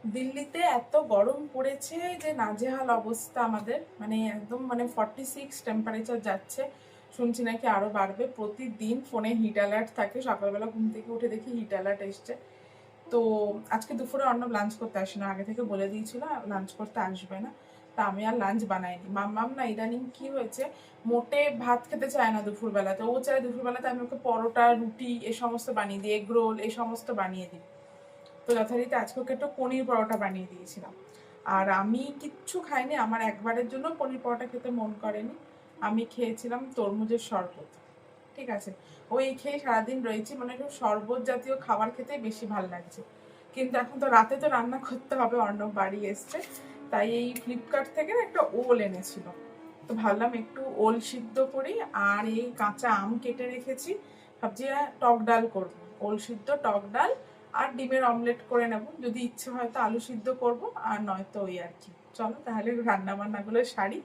দিল্লিতে এত গরম পড়েছে যে নাজেহাল অবস্থা আমাদের, মানে একদম মানে 46 টেম্পারেচার যাচ্ছে। শুনছি নাকি আরো বাড়বে। প্রতিদিন ফোনে হিট অ্যালার্ট থাকে, সকালবেলা ঘুম থেকে উঠে দেখি হিট অ্যালার্ট এসছে। তো আজকে দুপুরে অর্ণব লাঞ্চ করতে আসে না, আগে থেকে বলে দিয়েছিল লাঞ্চ করতে আসবে না। তা আমি আর লাঞ্চ বানাইনি। মাম্মাম না ইদানিং কি হয়েছে, মোটে ভাত খেতে চায় না দুপুরবেলাতে। ও চায় দুপুরবেলাতে আমি ওকে পরোটা, রুটি এ সমস্ত বানিয়ে দিই, এগ রোল এই সমস্ত বানিয়ে দিই। তো যথারীতি আজকে ওকে একটু পনির পরোটা বানিয়ে দিয়েছিলাম। আর আমি কিচ্ছু খাইনি, আমার একবারের জন্য পনির পরোটা খেতে মন করেনি। আমি খেয়েছিলাম তরমুজের শরবত। ঠিক আছে, ওই খেয়ে সারাদিন রয়েছি, মানে একটু শরবত জাতীয় খাবার খেতে বেশি ভাল লাগছে। কিন্তু এখন তো রাতে তো রান্না করতে হবে, অর্ণব বাড়ি এসছে। তাই এই ফ্লিপকার্ট থেকে না একটা ওল এনেছিল। তো ভাবলাম একটু ওল সিদ্ধ করি, আর এই কাঁচা আম কেটে রেখেছি, ভাবছি টক ডাল করবো। ওল সিদ্ধ, টক ডাল আর ডিমের অমলেট করে নেব, যদি ইচ্ছে হয় তো আলু সিদ্ধ করব, আর নয়তো ওই আর কি। চলো তাহলে রান্না বান্নাগুলো সারি।